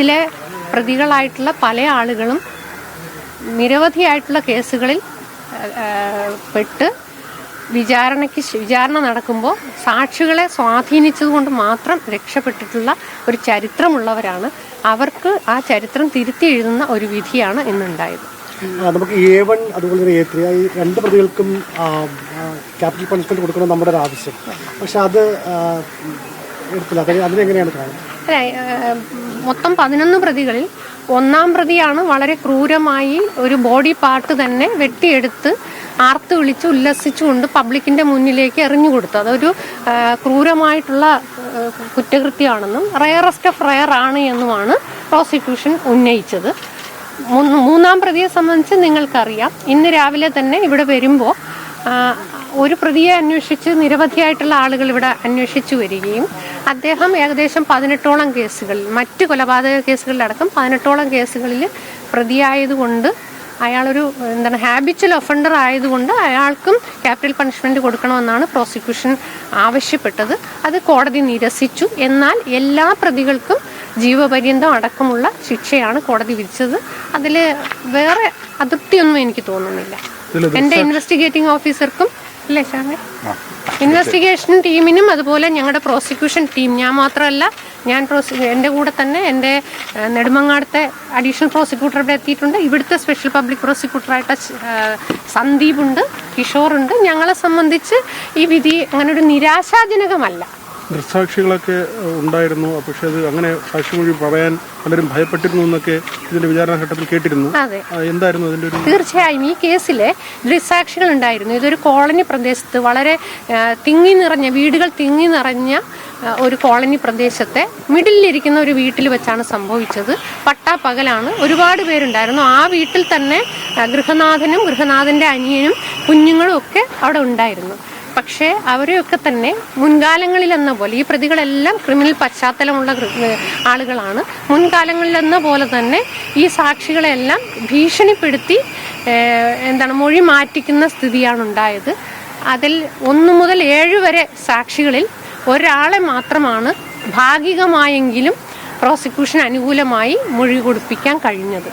ഇതിലെ പ്രതികളായിട്ടുള്ള പല ആളുകളും നിരവധിയായിട്ടുള്ള കേസുകളിൽ പെട്ട് വിചാരണ നടക്കുമ്പോൾ സാക്ഷികളെ സ്വാധീനിച്ചതുകൊണ്ട് മാത്രം രക്ഷപ്പെട്ടിട്ടുള്ള ഒരു ചരിത്രമുള്ളവരാണ്. അവർക്ക് ആ ചരിത്രം തിരുത്തി എഴുതുന്ന ഒരു വിധിയാണ് ഇന്നുണ്ടായത്. നമുക്ക് A1 അതുപോലെ A3 ഈ രണ്ട് പ്രതികൾക്കും ക്യാപിറ്റൽ പണിഷ്മെന്റ് കൊടുക്കണം നമ്മുടെ ഒരു ആവശ്യം. പക്ഷെ അത് എടുത്തില്ല. അതിനെങ്ങനെയാണ് കാണുന്നത്? മൊത്തം 11 പ്രതികളിൽ 1-ാം പ്രതിയാണ് വളരെ ക്രൂരമായി ഒരു ബോഡി പാർട്ട് തന്നെ വെട്ടിയെടുത്ത് ആർത്ത് വിളിച്ച് ഉല്ലസിച്ചുകൊണ്ട് പബ്ലിക്കിന്റെ മുന്നിലേക്ക് എറിഞ്ഞു കൊടുത്തു. അതൊരു ക്രൂരമായിട്ടുള്ള കുറ്റകൃത്യമാണെന്നും റയറസ്റ്റ് ഓഫ് റയർ ആണ് എന്നുമാണ് പ്രോസിക്യൂഷൻ ഉന്നയിച്ചത്. 3-ാം പ്രതിയെ സംബന്ധിച്ച് നിങ്ങൾക്കറിയാം, ഇന്ന് രാവിലെ തന്നെ ഇവിടെ വരുമ്പോൾ ഒരു പ്രതിയെ അന്വേഷിച്ച് നിരവധിയായിട്ടുള്ള ആളുകൾ ഇവിടെ അന്വേഷിച്ചു വരികയും അദ്ദേഹം ഏകദേശം 18ഓളം കേസുകളിൽ, മറ്റ് കൊലപാതക കേസുകളിലടക്കം 18ഓളം കേസുകളിൽ പ്രതിയായതുകൊണ്ട് അയാളൊരു ഹാബിച്വൽ ഒഫൻഡർ ആയതുകൊണ്ട് അയാൾക്കും ക്യാപിറ്റൽ പണിഷ്മെന്റ് കൊടുക്കണമെന്നാണ് പ്രോസിക്യൂഷൻ ആവശ്യപ്പെട്ടത്. അത് കോടതി നിരസിച്ചു. എന്നാൽ എല്ലാ പ്രതികൾക്കും ജീവപര്യന്തം അടക്കമുള്ള ശിക്ഷയാണ് കോടതി വിധിച്ചത്. അതിൽ വേറെ അതിർത്തിയൊന്നും എനിക്ക് തോന്നുന്നില്ല. എൻ്റെ ഇൻവെസ്റ്റിഗേറ്റിംഗ് ഓഫീസർക്കും അല്ലേ ഷാമേ, ഇൻവെസ്റ്റിഗേഷൻ ടീമിനും അതുപോലെ ഞങ്ങളുടെ പ്രോസിക്യൂഷൻ ടീം, ഞാൻ മാത്രമല്ല, എൻ്റെ കൂടെ തന്നെ എൻ്റെ നെടുമങ്ങാടത്തെ അഡീഷണൽ പ്രോസിക്യൂട്ടർ ഇവിടെ എത്തിയിട്ടുണ്ട്. ഇവിടുത്തെ സ്പെഷ്യൽ പബ്ലിക് പ്രോസിക്യൂട്ടറായിട്ട് സന്ദീപുണ്ട്, കിഷോറുണ്ട്. ഞങ്ങളെ സംബന്ധിച്ച് ഈ വിധി അങ്ങനെ ഒരു നിരാശാജനകമല്ല. ദൃക്സാക്ഷികളൊക്കെ ഉണ്ടായിരുന്നു, പക്ഷെ അത് അങ്ങനെ സാക്ഷിമൊഴി പറയാൻ പലരും ഭയപ്പെട്ടിരുന്നു എന്നൊക്കെ ഇതിന്റെ വിചാരണ ഘട്ടത്തിൽ കേട്ടിരുന്നു. എന്തായിരുന്നു അതിന്റെ ഒരു? തീർച്ചയായും ഈ കേസിലെ ദൃക്സാക്ഷികൾ ഉണ്ടായിരുന്നു. ഇതൊരു കോളനി പ്രദേശത്ത് വളരെ വീടുകൾ തിങ്ങി നിറഞ്ഞ ഒരു കോളനി പ്രദേശത്തെ മിഡിലിരിക്കുന്ന ഒരു വീട്ടിൽ വെച്ചാണ് സംഭവിച്ചത്. പട്ടാപ്പകലാണ്, ഒരുപാട് പേരുണ്ടായിരുന്നു. ആ വീട്ടിൽ തന്നെ ഗൃഹനാഥനും ഗൃഹനാഥന്റെ അനിയനും കുഞ്ഞുങ്ങളും ഒക്കെ അവിടെ ഉണ്ടായിരുന്നു. പക്ഷേ അവരെയൊക്കെ തന്നെ മുൻകാലങ്ങളിലെന്ന പോലെ, ഈ പ്രതികളെല്ലാം ക്രിമിനൽ പശ്ചാത്തലമുള്ള ആളുകളാണ്. മുൻകാലങ്ങളിലെന്ന പോലെ തന്നെ ഈ സാക്ഷികളെല്ലാം ഭീഷണിപ്പെടുത്തി മൊഴി മാറ്റിക്കുന്ന സ്ഥിതിയാണ് ഉണ്ടായത്. അതിൽ 1 മുതൽ 7 വരെ സാക്ഷികളിൽ ഒരാളെ മാത്രമാണ് ഭാഗികമായെങ്കിലും പ്രോസിക്യൂഷൻ അനുകൂലമായി മൊഴി കൊടുപ്പിക്കാൻ കഴിഞ്ഞത്.